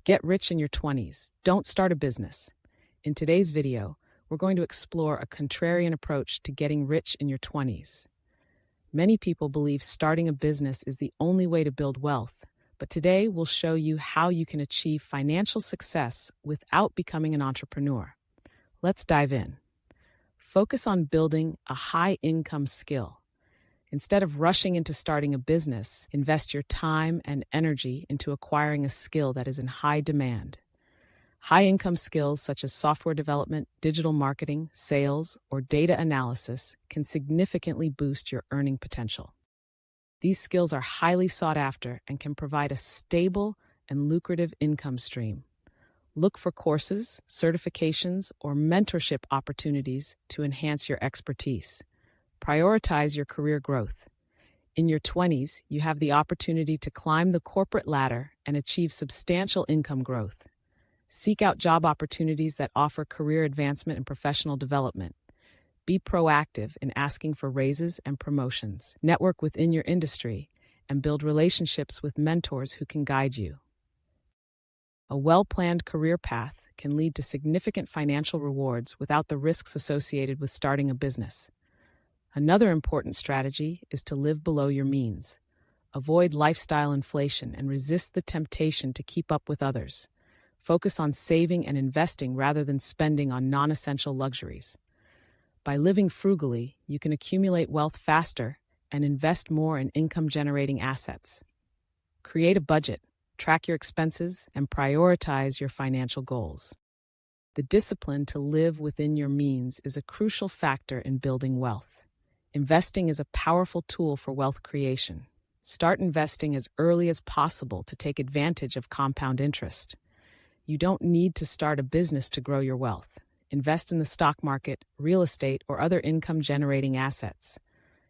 Get rich in your 20s. Don't start a business. In today's video, we're going to explore a contrarian approach to getting rich in your 20s. Many people believe starting a business is the only way to build wealth, but today we'll show you how you can achieve financial success without becoming an entrepreneur. Let's dive in. Focus on building a high-income skill. Instead of rushing into starting a business, invest your time and energy into acquiring a skill that is in high demand. High-income skills such as software development, digital marketing, sales, or data analysis can significantly boost your earning potential. These skills are highly sought after and can provide a stable and lucrative income stream. Look for courses, certifications, or mentorship opportunities to enhance your expertise. Prioritize your career growth. In your 20s, you have the opportunity to climb the corporate ladder and achieve substantial income growth. Seek out job opportunities that offer career advancement and professional development. Be proactive in asking for raises and promotions. Network within your industry and build relationships with mentors who can guide you. A well-planned career path can lead to significant financial rewards without the risks associated with starting a business. Another important strategy is to live below your means. Avoid lifestyle inflation and resist the temptation to keep up with others. Focus on saving and investing rather than spending on non-essential luxuries. By living frugally, you can accumulate wealth faster and invest more in income-generating assets. Create a budget, track your expenses, and prioritize your financial goals. The discipline to live within your means is a crucial factor in building wealth. Investing is a powerful tool for wealth creation. Start investing as early as possible to take advantage of compound interest. You don't need to start a business to grow your wealth. Invest in the stock market, real estate, or other income-generating assets.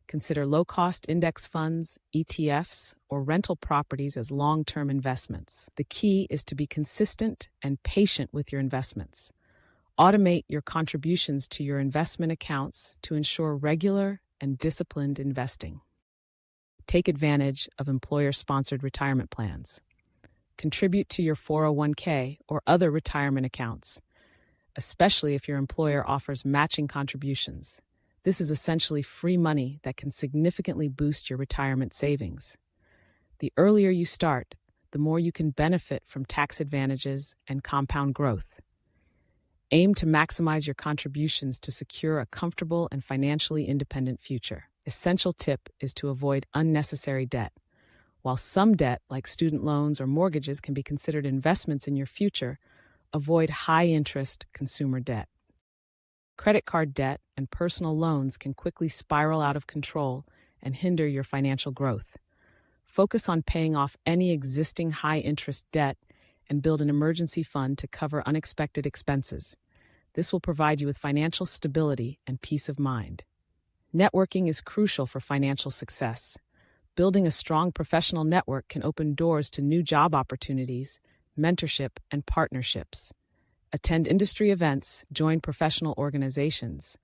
Consider low-cost index funds, ETFs, or rental properties as long-term investments. The key is to be consistent and patient with your investments. Automate your contributions to your investment accounts to ensure regular and disciplined investing. Take advantage of employer-sponsored retirement plans. Contribute to your 401k or other retirement accounts, especially if your employer offers matching contributions. This is essentially free money that can significantly boost your retirement savings. The earlier you start, the more you can benefit from tax advantages and compound growth. Aim to maximize your contributions to secure a comfortable and financially independent future. Essential tip is to avoid unnecessary debt. While some debt, like student loans or mortgages, can be considered investments in your future, avoid high-interest consumer debt. Credit card debt and personal loans can quickly spiral out of control and hinder your financial growth. Focus on paying off any existing high-interest debt and build an emergency fund to cover unexpected expenses. This will provide you with financial stability and peace of mind. Networking is crucial for financial success. Building a strong professional network can open doors to new job opportunities, mentorship, and partnerships. Attend industry events, join professional organizations,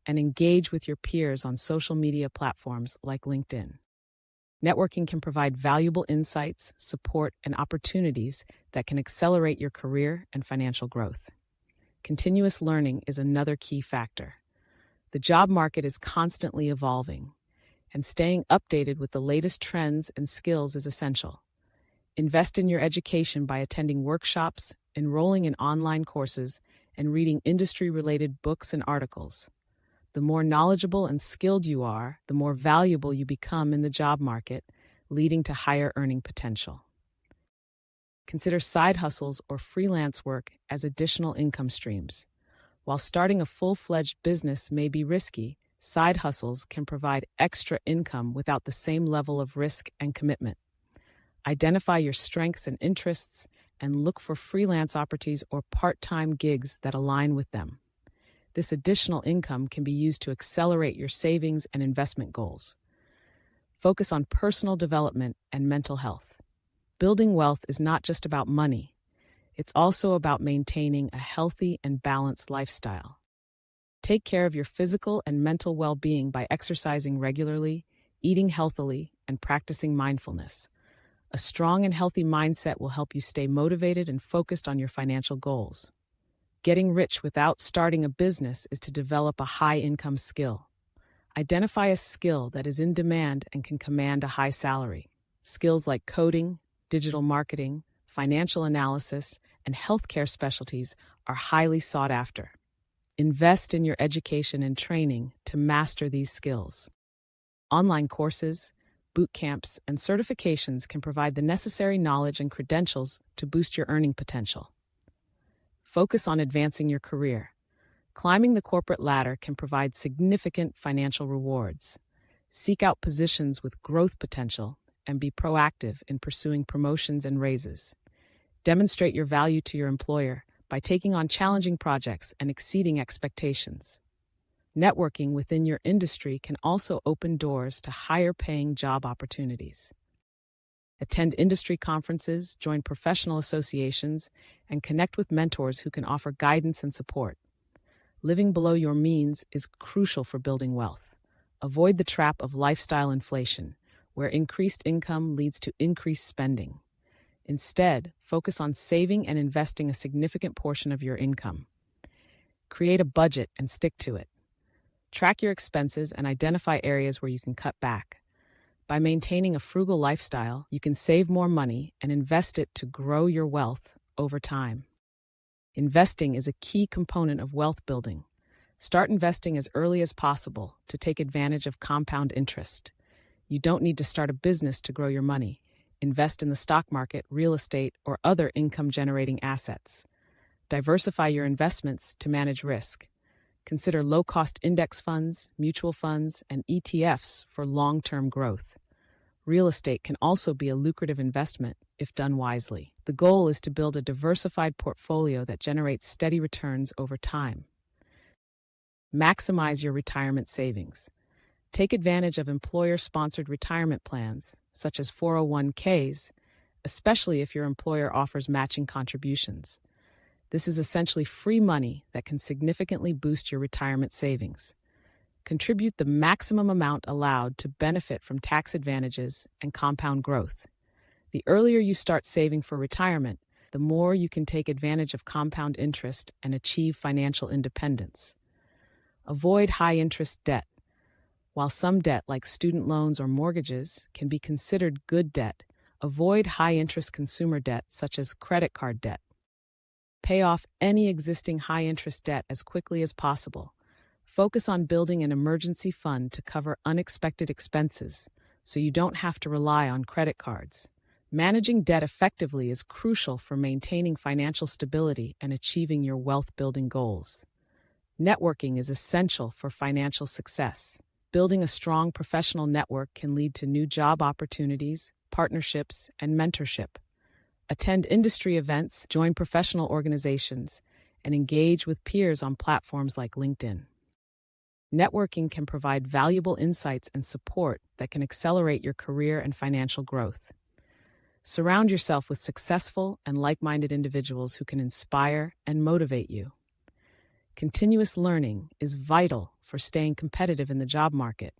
and engage with your peers on social media platforms like LinkedIn. Networking can provide valuable insights, support, and opportunities that can accelerate your career and financial growth. Continuous learning is another key factor. The job market is constantly evolving, and staying updated with the latest trends and skills is essential. Invest in your education by attending workshops, enrolling in online courses, and reading industry-related books and articles. The more knowledgeable and skilled you are, the more valuable you become in the job market, leading to higher earning potential. Consider side hustles or freelance work as additional income streams. While starting a full-fledged business may be risky, side hustles can provide extra income without the same level of risk and commitment. Identify your strengths and interests and look for freelance opportunities or part-time gigs that align with them. This additional income can be used to accelerate your savings and investment goals. Focus on personal development and mental health. Building wealth is not just about money. It's also about maintaining a healthy and balanced lifestyle. Take care of your physical and mental well-being by exercising regularly, eating healthily, and practicing mindfulness. A strong and healthy mindset will help you stay motivated and focused on your financial goals. Getting rich without starting a business is to develop a high-income skill. Identify a skill that is in demand and can command a high salary. Skills like coding, digital marketing, financial analysis, and healthcare specialties are highly sought after. Invest in your education and training to master these skills. Online courses, boot camps, and certifications can provide the necessary knowledge and credentials to boost your earning potential. Focus on advancing your career. Climbing the corporate ladder can provide significant financial rewards. Seek out positions with growth potential and be proactive in pursuing promotions and raises. Demonstrate your value to your employer by taking on challenging projects and exceeding expectations. Networking within your industry can also open doors to higher-paying job opportunities. Attend industry conferences, join professional associations, and connect with mentors who can offer guidance and support. Living below your means is crucial for building wealth. Avoid the trap of lifestyle inflation, where increased income leads to increased spending. Instead, focus on saving and investing a significant portion of your income. Create a budget and stick to it. Track your expenses and identify areas where you can cut back. By maintaining a frugal lifestyle, you can save more money and invest it to grow your wealth over time. Investing is a key component of wealth building. Start investing as early as possible to take advantage of compound interest. You don't need to start a business to grow your money. Invest in the stock market, real estate, or other income-generating assets. Diversify your investments to manage risk. Consider low-cost index funds, mutual funds, and ETFs for long-term growth. Real estate can also be a lucrative investment if done wisely. The goal is to build a diversified portfolio that generates steady returns over time. Maximize your retirement savings. Take advantage of employer-sponsored retirement plans, such as 401ks, especially if your employer offers matching contributions. This is essentially free money that can significantly boost your retirement savings. Contribute the maximum amount allowed to benefit from tax advantages and compound growth. The earlier you start saving for retirement, the more you can take advantage of compound interest and achieve financial independence. Avoid high-interest debt. While some debt, like student loans or mortgages, can be considered good debt, avoid high-interest consumer debt such as credit card debt. Pay off any existing high-interest debt as quickly as possible. Focus on building an emergency fund to cover unexpected expenses, so you don't have to rely on credit cards. Managing debt effectively is crucial for maintaining financial stability and achieving your wealth-building goals. Networking is essential for financial success. Building a strong professional network can lead to new job opportunities, partnerships, and mentorship. Attend industry events, join professional organizations, and engage with peers on platforms like LinkedIn. Networking can provide valuable insights and support that can accelerate your career and financial growth. Surround yourself with successful and like-minded individuals who can inspire and motivate you. Continuous learning is vital for staying competitive in the job market.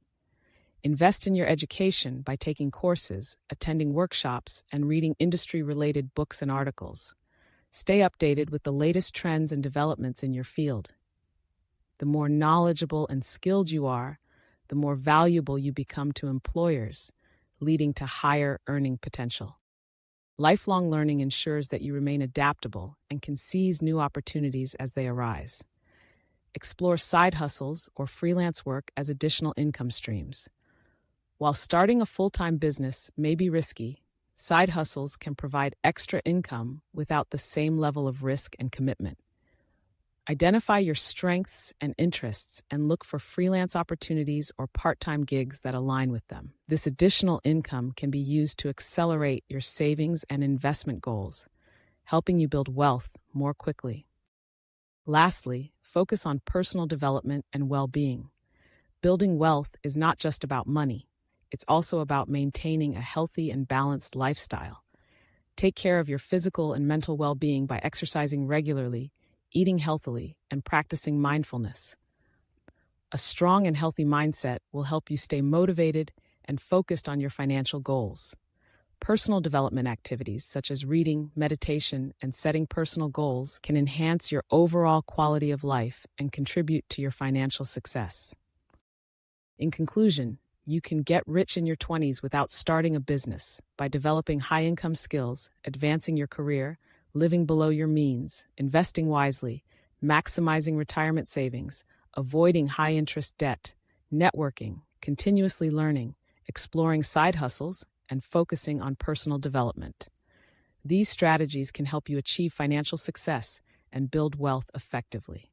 Invest in your education by taking courses, attending workshops, and reading industry-related books and articles. Stay updated with the latest trends and developments in your field. The more knowledgeable and skilled you are, the more valuable you become to employers, leading to higher earning potential. Lifelong learning ensures that you remain adaptable and can seize new opportunities as they arise. Explore side hustles or freelance work as additional income streams. While starting a full-time business may be risky, side hustles can provide extra income without the same level of risk and commitment. Identify your strengths and interests and look for freelance opportunities or part-time gigs that align with them. This additional income can be used to accelerate your savings and investment goals, helping you build wealth more quickly. Lastly, focus on personal development and well-being. Building wealth is not just about money. It's also about maintaining a healthy and balanced lifestyle. Take care of your physical and mental well-being by exercising regularly, eating healthily, and practicing mindfulness. A strong and healthy mindset will help you stay motivated and focused on your financial goals. Personal development activities such as reading, meditation, and setting personal goals can enhance your overall quality of life and contribute to your financial success. In conclusion, you can get rich in your 20s without starting a business by developing high-income skills, advancing your career, living below your means, investing wisely, maximizing retirement savings, avoiding high-interest debt, networking, continuously learning, exploring side hustles, and focusing on personal development. These strategies can help you achieve financial success and build wealth effectively.